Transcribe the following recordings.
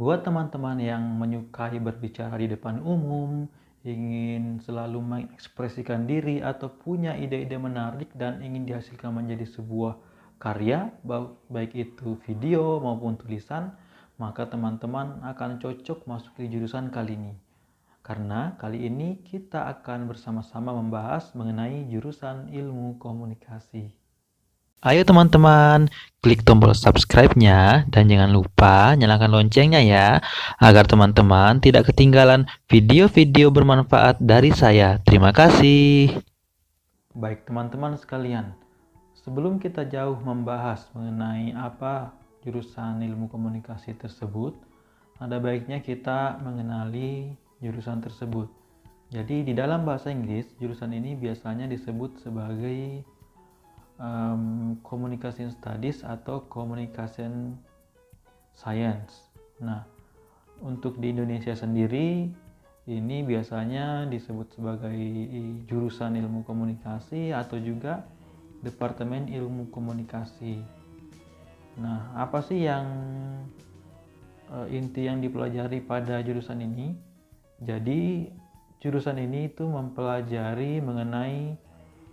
Buat teman-teman yang menyukai berbicara di depan umum, ingin selalu mengekspresikan diri atau punya ide-ide menarik dan ingin dihasilkan menjadi sebuah karya, baik itu video maupun tulisan, maka teman-teman akan cocok masuk di jurusan kali ini. Karena kali ini kita akan bersama-sama membahas mengenai jurusan ilmu komunikasi. Ayo teman-teman, klik tombol subscribe-nya dan jangan lupa nyalakan loncengnya ya, agar teman-teman tidak ketinggalan video-video bermanfaat dari saya. Terima kasih. Baik teman-teman sekalian, sebelum kita jauh membahas mengenai apa jurusan ilmu komunikasi tersebut, ada baiknya kita mengenali jurusan tersebut. Jadi di dalam bahasa Inggris, jurusan ini biasanya disebut sebagai Communication Studies atau Communication Science. Nah, untuk di Indonesia sendiri ini biasanya disebut sebagai jurusan ilmu komunikasi atau juga Departemen Ilmu Komunikasi. Nah, apa sih yang inti yang dipelajari pada jurusan ini? Jadi, jurusan ini itu mempelajari mengenai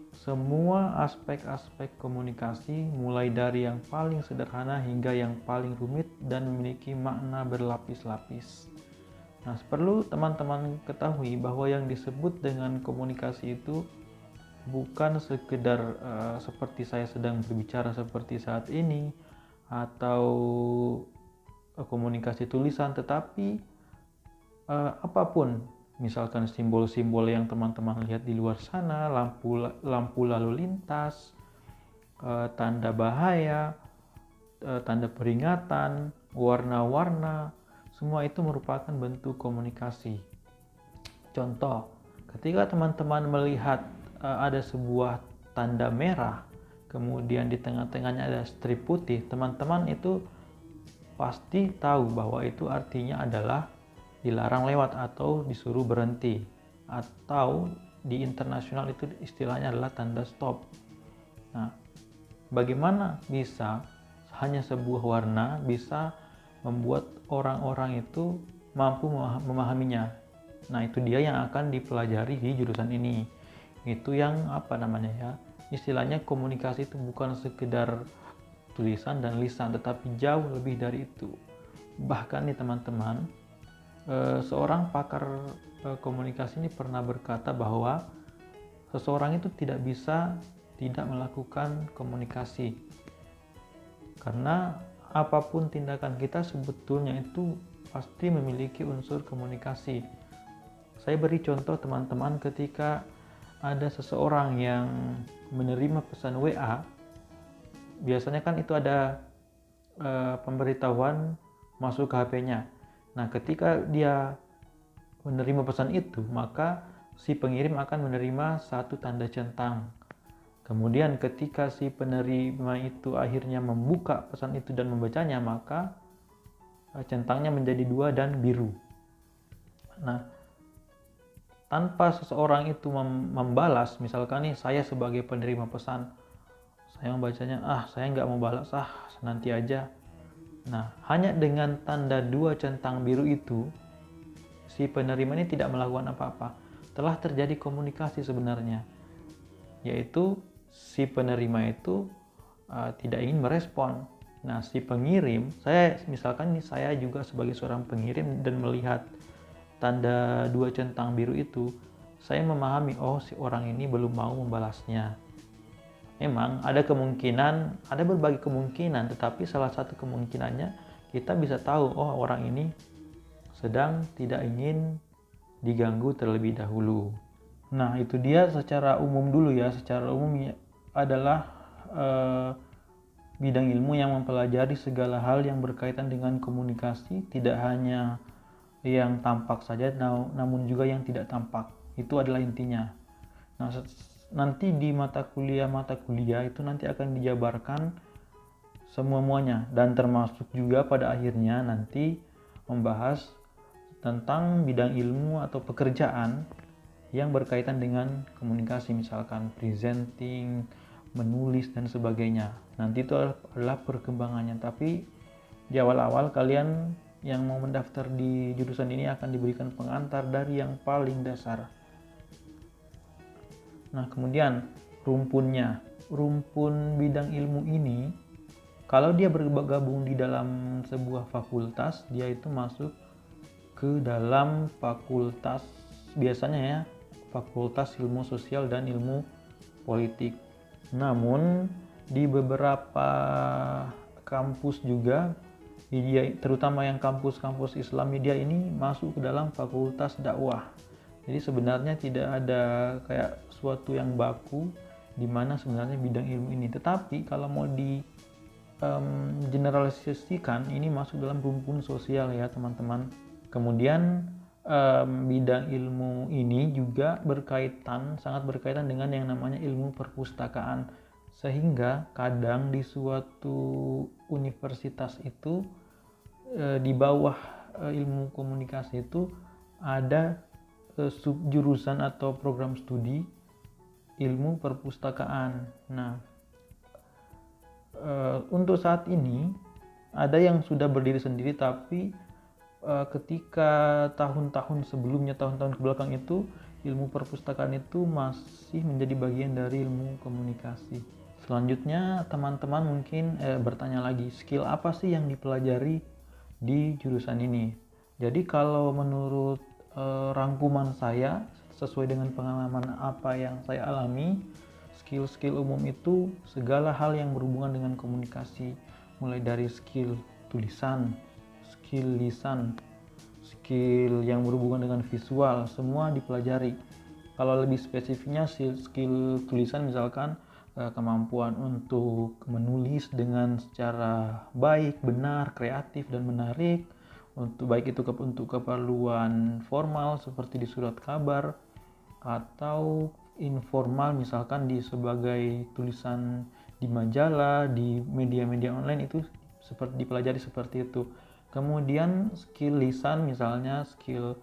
semua aspek-aspek komunikasi, mulai dari yang paling sederhana hingga yang paling rumit dan memiliki makna berlapis-lapis. Nah, perlu teman-teman ketahui bahwa yang disebut dengan komunikasi itu bukan sekedar seperti saya sedang berbicara seperti saat ini atau komunikasi tulisan, tetapi apapun, misalkan simbol-simbol yang teman-teman lihat di luar sana, lampu lalu lintas, tanda bahaya, tanda peringatan, warna-warna, semua itu merupakan bentuk komunikasi. Contoh, ketika teman-teman melihat ada sebuah tanda merah, kemudian di tengah-tengahnya ada strip putih, teman-teman itu pasti tahu bahwa itu artinya adalah dilarang lewat atau disuruh berhenti, atau di internasional itu istilahnya adalah tanda stop. Nah, bagaimana bisa hanya sebuah warna bisa membuat orang-orang itu mampu memahaminya? Nah, itu dia yang akan dipelajari di jurusan ini. Itu yang istilahnya komunikasi itu bukan sekedar tulisan dan lisan, tetapi jauh lebih dari itu. Bahkan nih teman-teman, seorang pakar komunikasi ini pernah berkata bahwa seseorang itu tidak bisa tidak melakukan komunikasi, karena apapun tindakan kita sebetulnya itu pasti memiliki unsur komunikasi. Saya beri contoh teman-teman, ketika ada seseorang yang menerima pesan WA, biasanya kan itu ada pemberitahuan masuk ke HP-nya. Nah, ketika dia menerima pesan itu, maka si pengirim akan menerima satu tanda centang. Kemudian ketika si penerima itu akhirnya membuka pesan itu dan membacanya, maka centangnya menjadi 2 dan biru. Nah, tanpa seseorang itu membalas, misalkan nih saya sebagai penerima pesan, saya membacanya, saya nggak mau balas, nanti aja. Nah, hanya dengan tanda 2 centang biru itu, si penerima ini tidak melakukan apa-apa. Telah terjadi komunikasi sebenarnya, yaitu si penerima itu tidak ingin merespon. Nah, si pengirim, saya juga sebagai seorang pengirim dan melihat tanda 2 centang biru itu, saya memahami, si orang ini belum mau membalasnya. Memang ada berbagai kemungkinan, tetapi salah satu kemungkinannya kita bisa tahu, orang ini sedang tidak ingin diganggu terlebih dahulu. Nah, itu dia secara umum dulu ya. Secara umum adalah bidang ilmu yang mempelajari segala hal yang berkaitan dengan komunikasi, tidak hanya yang tampak saja, namun juga yang tidak tampak. Itu adalah intinya. Nah, nanti di mata kuliah itu nanti akan dijabarkan semuanya, dan termasuk juga pada akhirnya nanti membahas tentang bidang ilmu atau pekerjaan yang berkaitan dengan komunikasi, misalkan presenting, menulis dan sebagainya. Nanti itu adalah perkembangannya, tapi di awal-awal kalian yang mau mendaftar di jurusan ini akan diberikan pengantar dari yang paling dasar. Nah, kemudian rumpunnya. Rumpun bidang ilmu ini, kalau dia bergabung di dalam sebuah fakultas, dia itu masuk ke dalam fakultas, biasanya ya, fakultas ilmu sosial dan ilmu politik. Namun, di beberapa kampus juga, terutama yang kampus-kampus Islam, dia ini masuk ke dalam fakultas dakwah. Jadi sebenarnya tidak ada kayak suatu yang baku di mana sebenarnya bidang ilmu ini. Tetapi kalau mau di generalisasikan, ini masuk dalam rumpun sosial ya teman-teman. Kemudian bidang ilmu ini juga sangat berkaitan dengan yang namanya ilmu perpustakaan. Sehingga kadang di suatu universitas itu di bawah ilmu komunikasi itu ada subjurusan atau program studi ilmu perpustakaan. Nah, untuk saat ini ada yang sudah berdiri sendiri, tapi ketika tahun-tahun sebelumnya, tahun-tahun kebelakang itu, ilmu perpustakaan itu masih menjadi bagian dari ilmu komunikasi. Selanjutnya teman-teman mungkin bertanya lagi, skill apa sih yang dipelajari di jurusan ini? Jadi kalau menurut rangkuman saya, sesuai dengan pengalaman apa yang saya alami, skill-skill umum itu segala hal yang berhubungan dengan komunikasi, mulai dari skill tulisan, skill lisan, skill yang berhubungan dengan visual, semua dipelajari. Kalau lebih spesifiknya skill tulisan, misalkan kemampuan untuk menulis dengan secara baik, benar, kreatif, dan menarik, untuk baik itu untuk keperluan formal seperti di surat kabar, atau informal misalkan sebagai tulisan di majalah, di media-media online, itu dipelajari seperti itu. Kemudian skill lisan, misalnya skill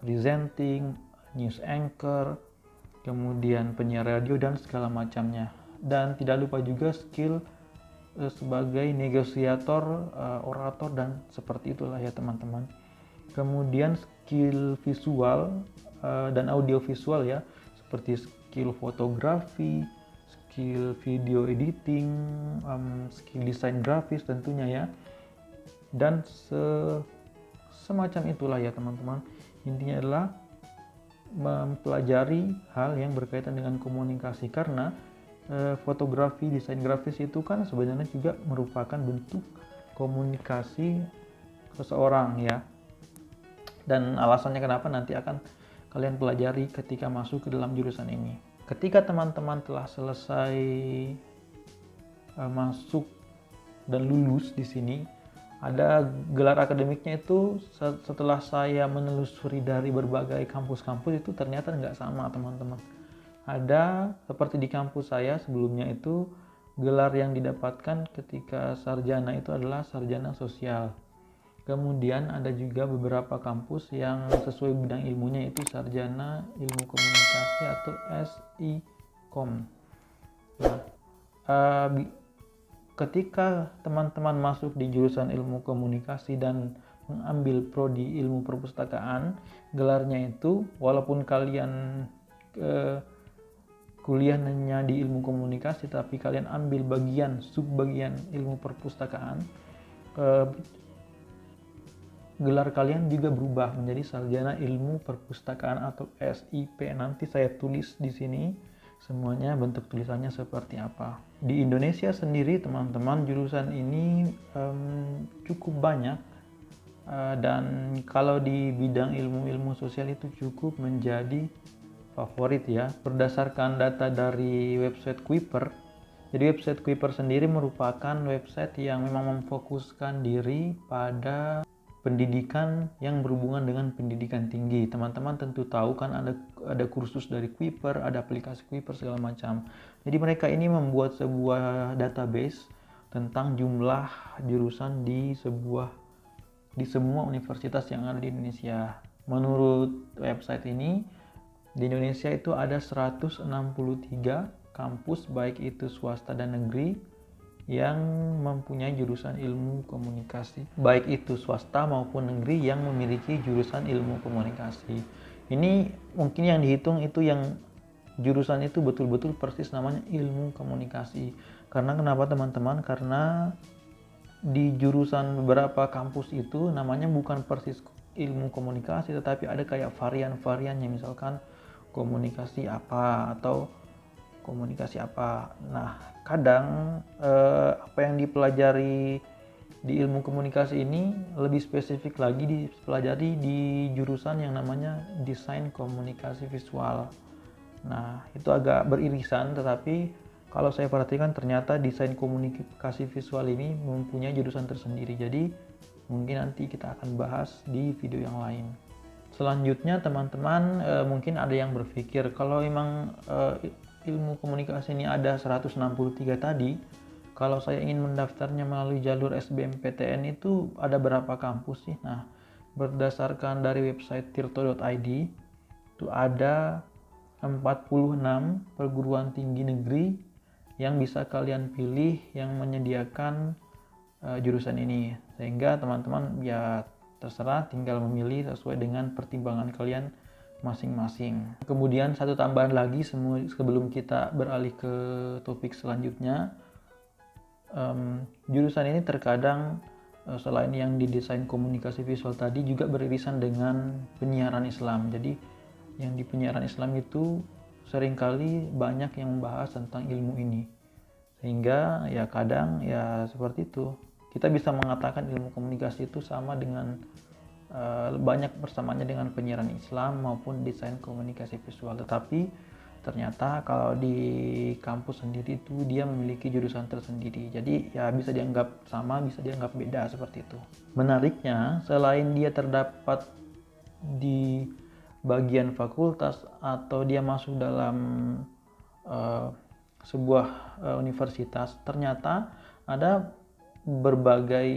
presenting, news anchor, kemudian penyiar radio dan segala macamnya. Dan tidak lupa juga skill sebagai negosiator, orator, dan seperti itulah ya teman-teman. Kemudian skill visual dan audiovisual ya, seperti skill fotografi, skill video editing, skill desain grafis tentunya ya, dan semacam itulah ya teman-teman. Intinya adalah mempelajari hal yang berkaitan dengan komunikasi, karena fotografi, desain grafis itu kan sebenarnya juga merupakan bentuk komunikasi seseorang ya. Dan alasannya kenapa nanti akan kalian pelajari ketika masuk ke dalam jurusan ini. Ketika teman-teman telah selesai masuk dan lulus di sini, ada gelar akademiknya itu. Setelah saya menelusuri dari berbagai kampus-kampus, itu ternyata nggak sama teman-teman. Ada seperti di kampus saya sebelumnya itu, gelar yang didapatkan ketika sarjana itu adalah sarjana sosial. Kemudian ada juga beberapa kampus yang sesuai bidang ilmunya itu sarjana ilmu komunikasi atau SIKOM. Nah, ketika teman-teman masuk di jurusan ilmu komunikasi dan mengambil prodi ilmu perpustakaan, gelarnya itu walaupun kalian kuliahnya di ilmu komunikasi, tapi kalian ambil subbagian ilmu perpustakaan, gelar kalian juga berubah menjadi sarjana ilmu perpustakaan atau SIP. Nanti saya tulis di sini semuanya, bentuk tulisannya seperti apa. Di Indonesia sendiri teman-teman, jurusan ini cukup banyak, dan kalau di bidang ilmu sosial itu cukup menjadi favorit ya. Berdasarkan data dari website Kuiper, jadi website Kuiper sendiri merupakan website yang memang memfokuskan diri pada pendidikan yang berhubungan dengan pendidikan tinggi. Teman-teman tentu tahu kan ada kursus dari Kuiper, ada aplikasi Kuiper segala macam. Jadi mereka ini membuat sebuah database tentang jumlah jurusan di semua universitas yang ada di Indonesia. Menurut website ini, di Indonesia itu ada 163 kampus, baik itu swasta dan negeri, yang mempunyai jurusan ilmu komunikasi, baik itu swasta maupun negeri yang memiliki jurusan ilmu komunikasi. Ini mungkin yang dihitung itu yang jurusan itu betul-betul persis namanya ilmu komunikasi. Karena kenapa teman-teman? Karena di jurusan beberapa kampus itu namanya bukan persis ilmu komunikasi, tetapi ada kayak varian-variannya, misalkan komunikasi apa atau komunikasi apa. Nah, kadang apa yang dipelajari di ilmu komunikasi ini lebih spesifik lagi dipelajari di jurusan yang namanya desain komunikasi visual. Nah, itu agak beririsan, tetapi kalau saya perhatikan ternyata desain komunikasi visual ini mempunyai jurusan tersendiri. Jadi, mungkin nanti kita akan bahas di video yang lain. Selanjutnya teman-teman mungkin ada yang berpikir kalau memang ilmu komunikasi ini ada 163 tadi, kalau saya ingin mendaftarnya melalui jalur SBMPTN itu ada berapa kampus sih? Nah, berdasarkan dari website tirto.id itu ada 46 perguruan tinggi negeri yang bisa kalian pilih yang menyediakan jurusan ini, sehingga teman-teman ya terserah tinggal memilih sesuai dengan pertimbangan kalian masing-masing. Kemudian satu tambahan lagi sebelum kita beralih ke topik selanjutnya, jurusan ini terkadang selain yang didesain komunikasi visual tadi juga beririsan dengan penyiaran Islam. Jadi yang di penyiaran Islam itu seringkali banyak yang membahas tentang ilmu ini, sehingga ya kadang ya seperti itu kita bisa mengatakan ilmu komunikasi itu sama dengan banyak bersamanya dengan penyiaran Islam maupun desain komunikasi visual. Tetapi ternyata kalau di kampus sendiri itu dia memiliki jurusan tersendiri, jadi ya bisa dianggap sama, bisa dianggap beda seperti itu. Menariknya, selain dia terdapat di bagian fakultas atau dia masuk dalam sebuah universitas, ternyata ada berbagai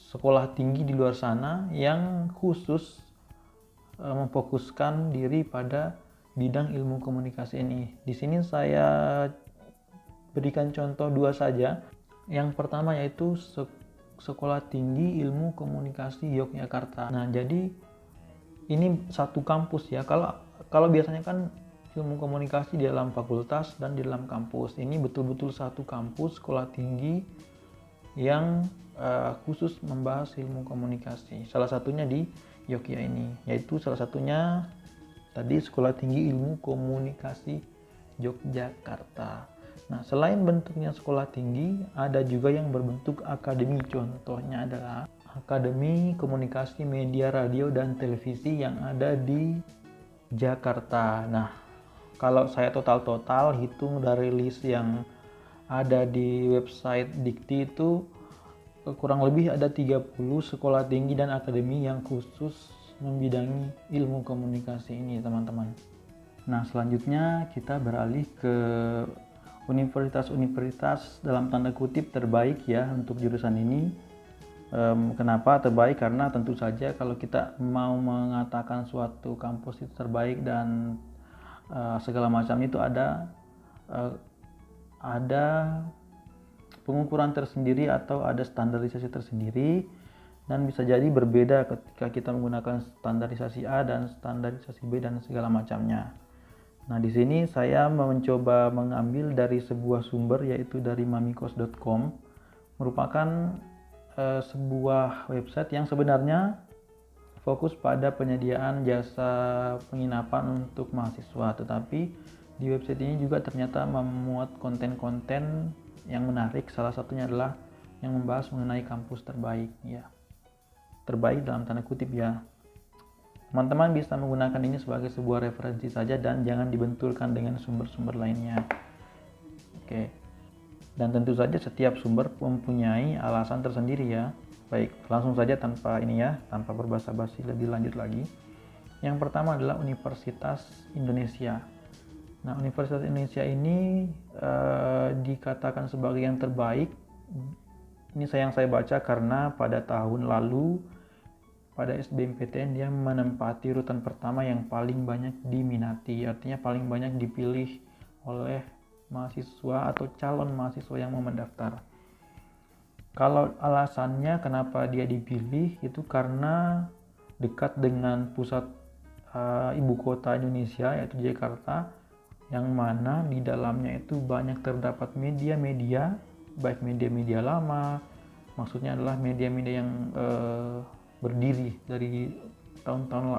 sekolah tinggi di luar sana yang khusus memfokuskan diri pada bidang ilmu komunikasi ini. Di sini saya berikan contoh dua saja. Yang pertama yaitu Sekolah Tinggi Ilmu Komunikasi Yogyakarta. Nah, jadi ini satu kampus ya. Kalau biasanya kan ilmu komunikasi di dalam fakultas dan di dalam kampus. Ini betul-betul satu kampus sekolah tinggi yang khusus membahas ilmu komunikasi. Salah satunya di Yogyakarta ini, yaitu salah satunya tadi Sekolah Tinggi Ilmu Komunikasi Yogyakarta. Nah, selain bentuknya sekolah tinggi, ada juga yang berbentuk akademi. Contohnya adalah Akademi Komunikasi Media Radio dan Televisi yang ada di Jakarta. Nah, kalau saya total hitung dari list yang ada di website Dikti itu kurang lebih ada 30 sekolah tinggi dan akademi yang khusus membidangi ilmu komunikasi ini, teman-teman. Nah, selanjutnya kita beralih ke universitas-universitas dalam tanda kutip terbaik ya untuk jurusan ini. Kenapa terbaik? Karena tentu saja kalau kita mau mengatakan suatu kampus itu terbaik dan segala macam itu ada pengukuran tersendiri atau ada standarisasi tersendiri, dan bisa jadi berbeda ketika kita menggunakan standarisasi A dan standarisasi B dan segala macamnya. Nah, di sini saya mencoba mengambil dari sebuah sumber yaitu dari mamikos.com, merupakan sebuah website yang sebenarnya fokus pada penyediaan jasa penginapan untuk mahasiswa, tetapi di website ini juga ternyata memuat konten-konten yang menarik. Salah satunya adalah yang membahas mengenai kampus terbaik ya. Terbaik dalam tanda kutip ya. Teman-teman bisa menggunakan ini sebagai sebuah referensi saja dan jangan dibenturkan dengan sumber-sumber lainnya. Oke. Dan tentu saja setiap sumber mempunyai alasan tersendiri ya. Baik, langsung saja tanpa berbasa-basi lebih lanjut lagi. Yang pertama adalah Universitas Indonesia. Nah, Universitas Indonesia ini dikatakan sebagai yang terbaik. Ini yang saya baca karena pada tahun lalu pada SBMPTN dia menempati urutan pertama yang paling banyak diminati, artinya paling banyak dipilih oleh mahasiswa atau calon mahasiswa yang mau mendaftar. Kalau alasannya kenapa dia dipilih itu karena dekat dengan pusat ibu kota Indonesia yaitu Jakarta, yang mana di dalamnya itu banyak terdapat media-media, baik media-media lama, maksudnya adalah media-media yang berdiri dari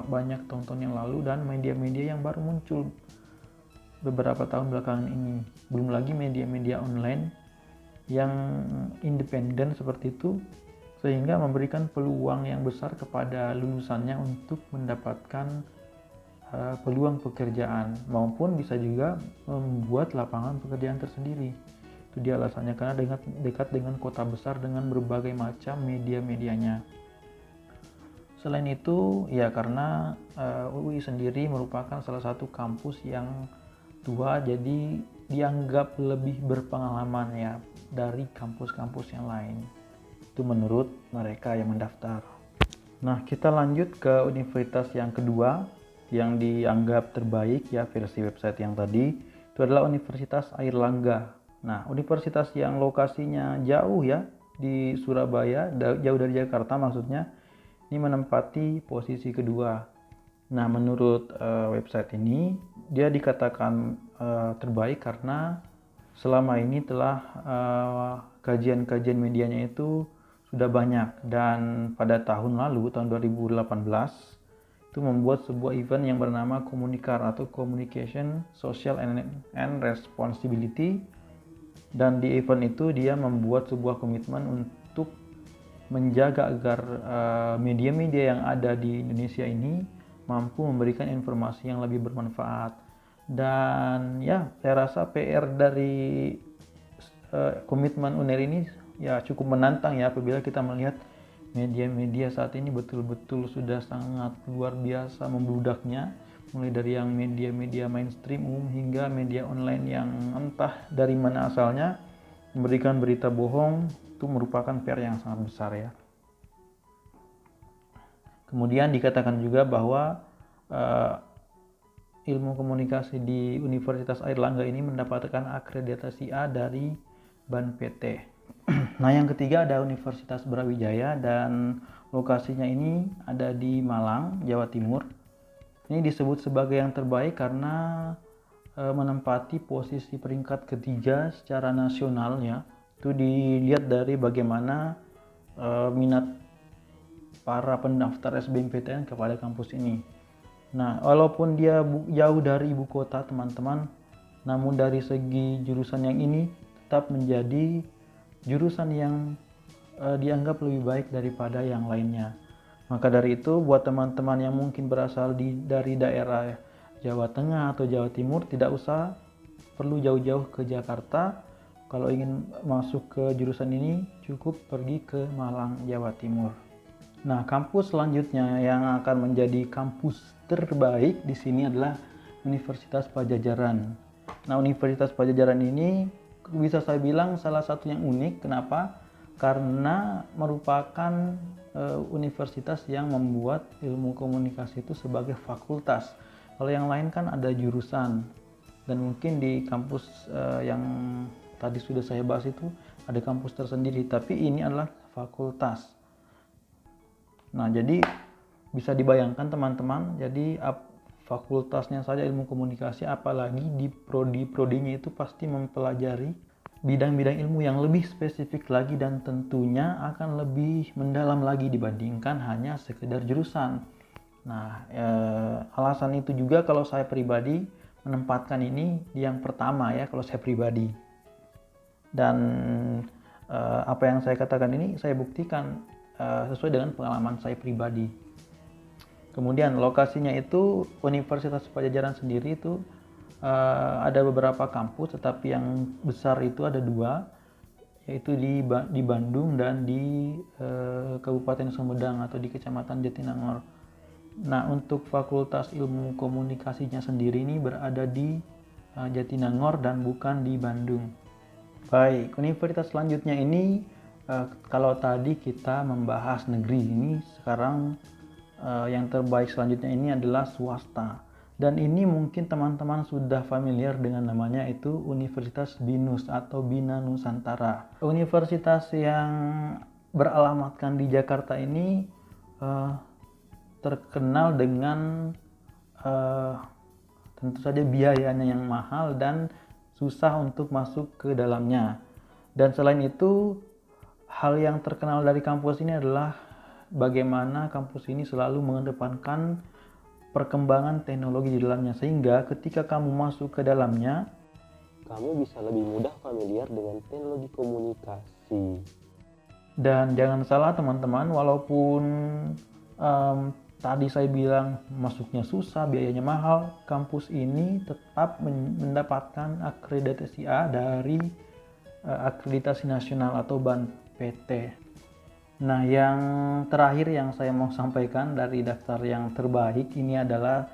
banyak tahun-tahun yang lalu, dan media-media yang baru muncul beberapa tahun belakangan ini. Belum lagi media-media online yang independen seperti itu, sehingga memberikan peluang yang besar kepada lulusannya untuk mendapatkan peluang pekerjaan, maupun bisa juga membuat lapangan pekerjaan tersendiri. Itu dia alasannya, karena dekat dengan kota besar dengan berbagai macam media-medianya. Selain itu ya karena UI sendiri merupakan salah satu kampus yang tua, jadi dianggap lebih berpengalaman ya dari kampus-kampus yang lain. Itu menurut mereka yang mendaftar. Nah, kita lanjut ke universitas yang kedua yang dianggap terbaik ya versi website yang tadi. Itu adalah Universitas Airlangga. Nah, universitas yang lokasinya jauh ya di Surabaya, jauh dari Jakarta maksudnya, ini menempati posisi kedua. Nah, menurut website ini dia dikatakan terbaik karena selama ini telah kajian-kajian medianya itu sudah banyak, dan pada tahun lalu, tahun 2018 itu membuat sebuah event yang bernama Komunikar atau Communication, Social and Responsibility, dan di event itu dia membuat sebuah komitmen untuk menjaga agar media-media yang ada di Indonesia ini mampu memberikan informasi yang lebih bermanfaat. Dan ya, saya rasa PR dari komitmen UNER ini ya cukup menantang ya, apabila kita melihat media-media saat ini betul-betul sudah sangat luar biasa membludaknya, mulai dari yang media-media mainstream umum hingga media online yang entah dari mana asalnya memberikan berita bohong. Itu merupakan PR yang sangat besar ya. Kemudian dikatakan juga bahwa ilmu komunikasi di Universitas Airlangga ini mendapatkan akreditasi A dari BAN PT. Nah, yang ketiga ada Universitas Brawijaya, dan lokasinya ini ada di Malang, Jawa Timur. Ini disebut sebagai yang terbaik karena menempati posisi peringkat ketiga secara nasional ya. Itu dilihat dari bagaimana minat para pendaftar SBMPTN kepada kampus ini. Nah, walaupun dia jauh dari ibu kota teman-teman, namun dari segi jurusan yang ini tetap menjadi jurusan yang dianggap lebih baik daripada yang lainnya. Maka dari itu, buat teman-teman yang mungkin berasal dari daerah Jawa Tengah atau Jawa Timur, tidak usah perlu jauh-jauh ke Jakarta. Kalau ingin masuk ke jurusan ini, cukup pergi ke Malang, Jawa Timur. Nah, kampus selanjutnya yang akan menjadi kampus terbaik di sini adalah Universitas Padjadjaran. Nah, Universitas Padjadjaran ini bisa saya bilang salah satu yang unik. Kenapa? Karena merupakan universitas yang membuat ilmu komunikasi itu sebagai fakultas. Kalau yang lain kan ada jurusan, dan mungkin di kampus yang tadi sudah saya bahas itu ada kampus tersendiri, tapi ini adalah fakultas. Nah, jadi bisa dibayangkan teman-teman, jadi fakultasnya saja ilmu komunikasi, apalagi di prodi-prodinya itu pasti mempelajari bidang-bidang ilmu yang lebih spesifik lagi, dan tentunya akan lebih mendalam lagi dibandingkan hanya sekedar jurusan. Nah, alasan itu juga kalau saya pribadi menempatkan ini di yang pertama ya, kalau saya pribadi. Dan apa yang saya katakan ini saya buktikan sesuai dengan pengalaman saya pribadi. Kemudian lokasinya itu Universitas Padjadjaran sendiri itu ada beberapa kampus, tetapi yang besar itu ada dua, yaitu di Bandung dan di Kabupaten Sumedang atau di Kecamatan Jatinangor. Nah, untuk Fakultas Ilmu Komunikasinya sendiri ini berada di Jatinangor dan bukan di Bandung. Baik, universitas selanjutnya ini kalau tadi kita membahas negeri, ini sekarang yang terbaik selanjutnya ini adalah swasta. Dan ini mungkin teman-teman sudah familiar dengan namanya, itu Universitas BINUS atau Bina Nusantara. Universitas yang beralamatkan di Jakarta ini terkenal dengan tentu saja biayanya yang mahal dan susah untuk masuk ke dalamnya. Dan selain itu, hal yang terkenal dari kampus ini adalah bagaimana kampus ini selalu mengedepankan perkembangan teknologi di dalamnya, sehingga ketika kamu masuk ke dalamnya, kamu bisa lebih mudah familiar dengan teknologi komunikasi. Dan jangan salah teman-teman, walaupun tadi saya bilang masuknya susah, biayanya mahal, kampus ini tetap mendapatkan akreditasi A dari akreditasi nasional atau BAN PT. Nah, yang terakhir yang saya mau sampaikan dari daftar yang terbaik ini adalah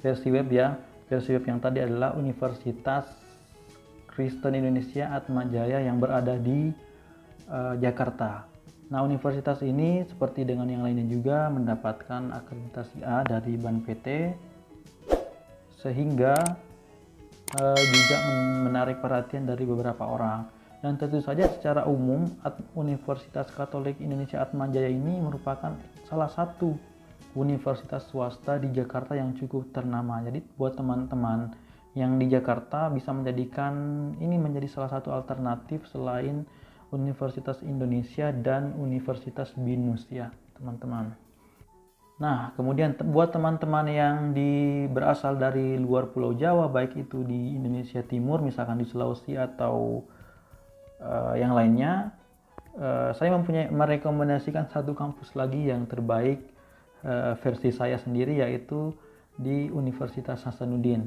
versi web ya. Versi web yang tadi adalah Universitas Kristen Indonesia Atmajaya yang berada di Jakarta. Nah, universitas ini seperti dengan yang lainnya juga mendapatkan akreditasi A dari BAN PT, sehingga juga menarik perhatian dari beberapa orang. Dan tentu saja secara umum Universitas Katolik Indonesia Atmajaya ini merupakan salah satu universitas swasta di Jakarta yang cukup ternama. Jadi buat teman-teman yang di Jakarta bisa menjadikan ini menjadi salah satu alternatif selain Universitas Indonesia dan Universitas BINUS ya teman-teman. Nah, kemudian buat teman-teman yang berasal dari luar Pulau Jawa, baik itu di Indonesia Timur, misalkan di Sulawesi atau yang lainnya, saya merekomendasikan satu kampus lagi yang terbaik versi saya sendiri, yaitu di Universitas Hasanuddin.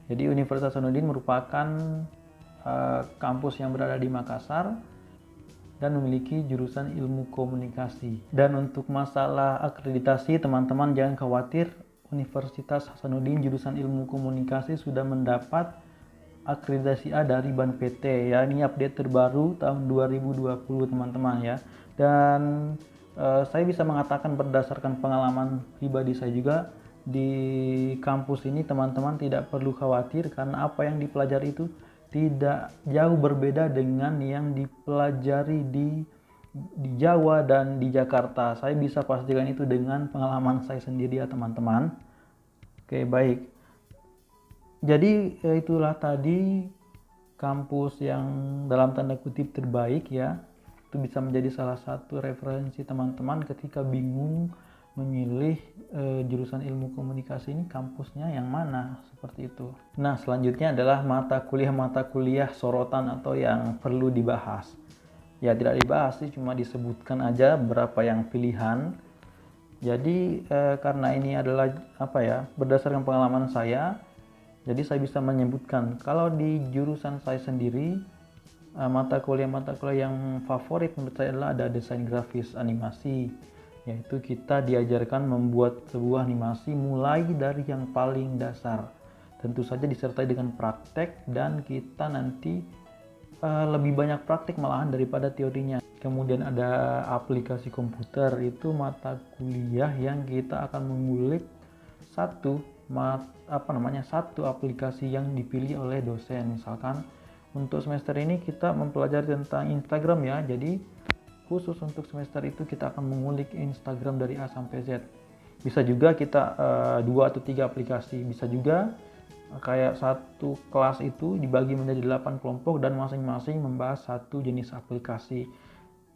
Jadi Universitas Hasanuddin merupakan kampus yang berada di Makassar dan memiliki jurusan ilmu komunikasi. Dan untuk masalah akreditasi, teman-teman jangan khawatir, Universitas Hasanuddin jurusan ilmu komunikasi sudah mendapat akreditasi A dari BAN PT ya. Ini update terbaru tahun 2020 teman-teman ya. Dan saya bisa mengatakan berdasarkan pengalaman pribadi saya juga, di kampus ini teman-teman tidak perlu khawatir karena apa yang dipelajari itu tidak jauh berbeda dengan yang dipelajari di Jawa dan di Jakarta. Saya bisa pastikan itu dengan pengalaman saya sendiri ya teman-teman. Oke, baik. Jadi itulah tadi kampus yang dalam tanda kutip terbaik ya. Itu bisa menjadi salah satu referensi teman-teman ketika bingung memilih jurusan ilmu komunikasi ini kampusnya yang mana, seperti itu. Nah, selanjutnya adalah mata kuliah sorotan atau yang perlu dibahas. Ya tidak dibahas sih, cuma disebutkan aja beberapa yang pilihan. Jadi karena ini adalah berdasarkan pengalaman saya, jadi saya bisa menyebutkan kalau di jurusan saya sendiri mata kuliah yang favorit menurut saya adalah ada desain grafis animasi, yaitu kita diajarkan membuat sebuah animasi mulai dari yang paling dasar, tentu saja disertai dengan praktek, dan kita nanti lebih banyak praktek malahan daripada teorinya. Kemudian ada aplikasi komputer, itu mata kuliah yang kita akan mengulik satu aplikasi yang dipilih oleh dosen. Misalkan untuk semester ini kita mempelajari tentang Instagram ya, jadi khusus untuk semester itu kita akan mengulik Instagram dari A sampai Z. Bisa juga kita 2 atau 3 aplikasi, bisa juga kayak satu kelas itu dibagi menjadi 8 kelompok dan masing-masing membahas satu jenis aplikasi.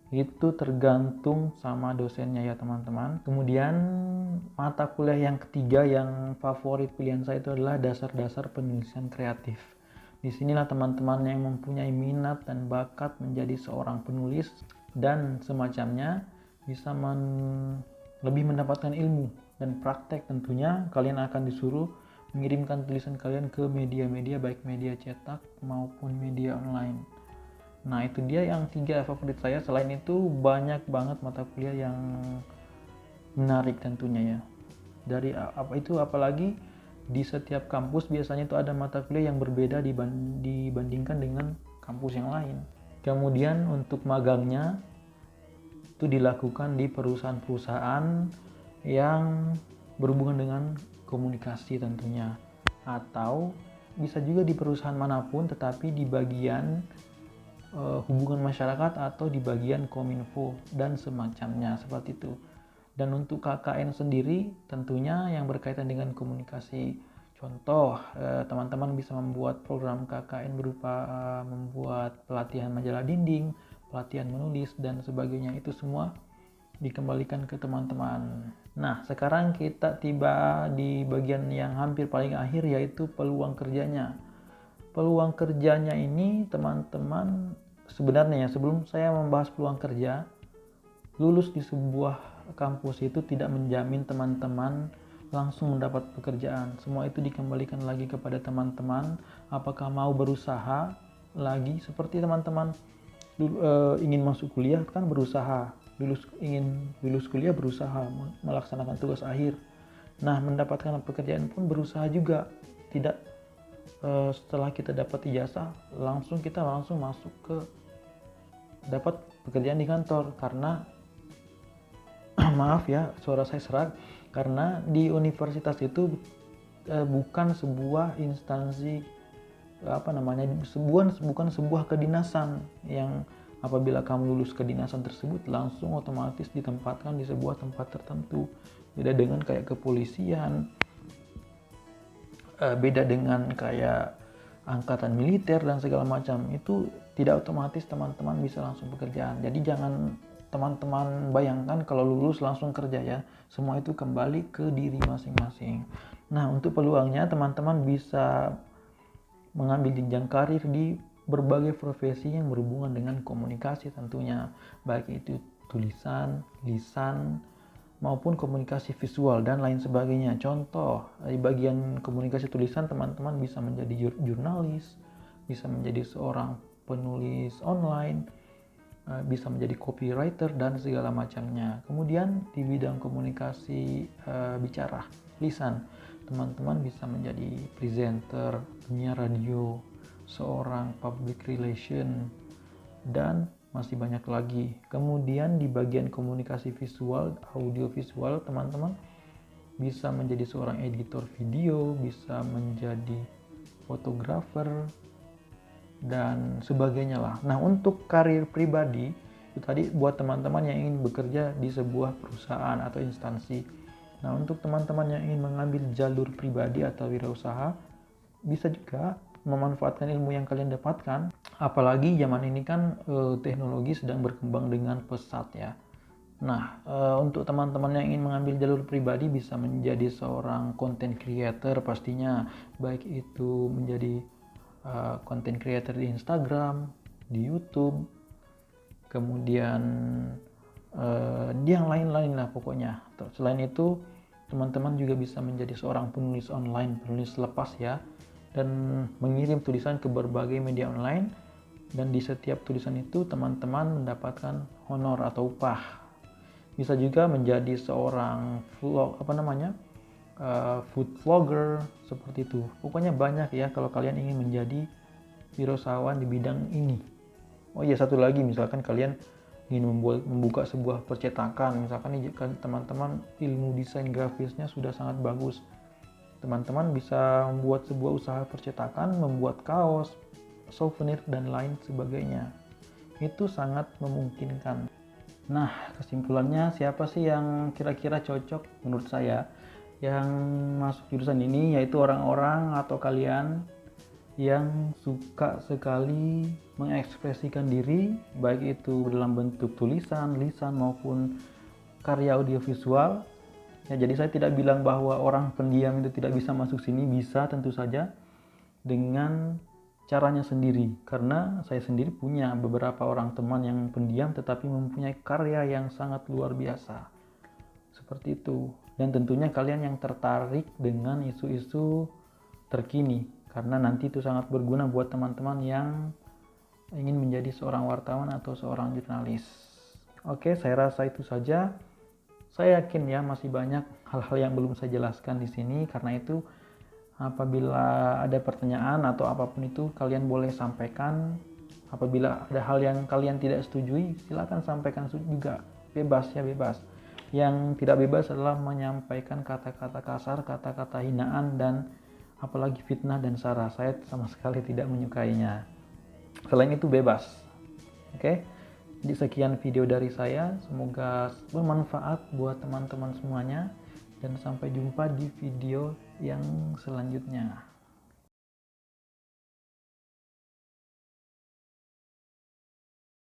Itu tergantung sama dosennya ya teman-teman. Kemudian mata kuliah yang ketiga yang favorit pilihan saya itu adalah dasar-dasar penulisan kreatif. Disinilah teman-teman yang mempunyai minat dan bakat menjadi seorang penulis dan semacamnya bisa lebih mendapatkan ilmu dan praktek. Tentunya kalian akan disuruh mengirimkan tulisan kalian ke media-media, baik media cetak maupun media online. Nah, itu dia yang 3 favorit saya. Selain itu banyak banget mata kuliah yang menarik tentunya ya. Dari apalagi di setiap kampus biasanya itu ada mata kuliah yang berbeda dibandingkan dengan kampus yang lain. Kemudian untuk magangnya itu dilakukan di perusahaan-perusahaan yang berhubungan dengan komunikasi tentunya, atau bisa juga di perusahaan manapun tetapi di bagian hubungan masyarakat atau di bagian kominfo dan semacamnya seperti itu. Dan untuk KKN sendiri tentunya yang berkaitan dengan komunikasi, contoh teman-teman bisa membuat program KKN berupa membuat pelatihan majalah dinding, pelatihan menulis dan sebagainya, itu semua dikembalikan ke teman-teman. Nah, sekarang kita tiba di bagian yang hampir paling akhir, yaitu peluang kerjanya. Peluang kerjanya ini teman-teman, sebenarnya sebelum saya membahas peluang kerja, lulus di sebuah kampus itu tidak menjamin teman-teman langsung mendapat pekerjaan. Semua itu dikembalikan lagi kepada teman-teman, apakah mau berusaha lagi, seperti teman-teman ingin masuk kuliah kan berusaha, ingin lulus kuliah berusaha melaksanakan tugas akhir. Nah, mendapatkan pekerjaan pun berusaha juga, tidak setelah kita dapat ijazah kita langsung masuk ke dapat pekerjaan di kantor, karena maaf ya suara saya serak, karena di universitas itu bukan sebuah instansi bukan sebuah kedinasan yang apabila kamu lulus kedinasan tersebut langsung otomatis ditempatkan di sebuah tempat tertentu. Beda dengan kayak kepolisian, beda dengan kayak angkatan militer dan segala macam, itu tidak otomatis teman-teman bisa langsung pekerjaan. Jadi jangan teman-teman bayangkan kalau lulus langsung kerja ya. Semua itu kembali ke diri masing-masing. Nah, untuk peluangnya teman-teman bisa mengambil jenjang karir di berbagai profesi yang berhubungan dengan komunikasi tentunya, baik itu tulisan, lisan, maupun komunikasi visual dan lain sebagainya. Contoh, di bagian komunikasi tulisan teman-teman bisa menjadi jurnalis, bisa menjadi seorang penulis online, bisa menjadi copywriter dan segala macamnya. Kemudian di bidang komunikasi bicara, lisan, teman-teman bisa menjadi presenter, penyiar radio, seorang public relation, dan masih banyak lagi. Kemudian di bagian komunikasi visual, audio visual, teman-teman bisa menjadi seorang editor video, bisa menjadi fotografer dan sebagainya lah. Nah, untuk karir pribadi itu tadi buat teman-teman yang ingin bekerja di sebuah perusahaan atau instansi. Nah, untuk teman-teman yang ingin mengambil jalur pribadi atau wirausaha, bisa juga memanfaatkan ilmu yang kalian dapatkan. Apalagi zaman ini kan teknologi sedang berkembang dengan pesat ya. Nah, untuk teman-teman yang ingin mengambil jalur pribadi bisa menjadi seorang content creator pastinya, baik itu menjadi content creator di Instagram, di YouTube, kemudian yang lain-lain lah pokoknya. Selain itu, teman-teman juga bisa menjadi seorang penulis online, penulis lepas ya, dan mengirim tulisan ke berbagai media online, dan di setiap tulisan itu teman-teman mendapatkan honor atau upah. Bisa juga menjadi seorang food vlogger seperti itu. Pokoknya banyak ya kalau kalian ingin menjadi wirausahawan di bidang ini. Oh iya, satu lagi, misalkan kalian ingin membuka sebuah percetakan, misalkan teman-teman ilmu desain grafisnya sudah sangat bagus, teman-teman bisa membuat sebuah usaha percetakan, membuat kaos, souvenir dan lain sebagainya. Itu sangat memungkinkan. Nah, kesimpulannya siapa sih yang kira-kira cocok menurut saya yang masuk jurusan ini, yaitu orang-orang atau kalian yang suka sekali mengekspresikan diri, baik itu dalam bentuk tulisan, lisan maupun karya audiovisual. Ya, jadi saya tidak bilang bahwa orang pendiam itu tidak bisa masuk sini, bisa tentu saja dengan caranya sendiri, karena saya sendiri punya beberapa orang teman yang pendiam tetapi mempunyai karya yang sangat luar biasa seperti itu. Dan tentunya kalian yang tertarik dengan isu-isu terkini, karena nanti itu sangat berguna buat teman-teman yang ingin menjadi seorang wartawan atau seorang jurnalis. Oke, saya rasa itu saja. Saya yakin ya masih banyak hal-hal yang belum saya jelaskan di sini, karena itu apabila ada pertanyaan atau apapun itu kalian boleh sampaikan. Apabila ada hal yang kalian tidak setujui, silakan sampaikan juga. Bebas ya, bebas. Yang tidak bebas adalah menyampaikan kata-kata kasar, kata-kata hinaan, dan apalagi fitnah dan sara. Saya sama sekali tidak menyukainya. Selain itu bebas. Oke? Jadi sekian video dari saya. Semoga bermanfaat buat teman-teman semuanya. Dan sampai jumpa di video yang selanjutnya.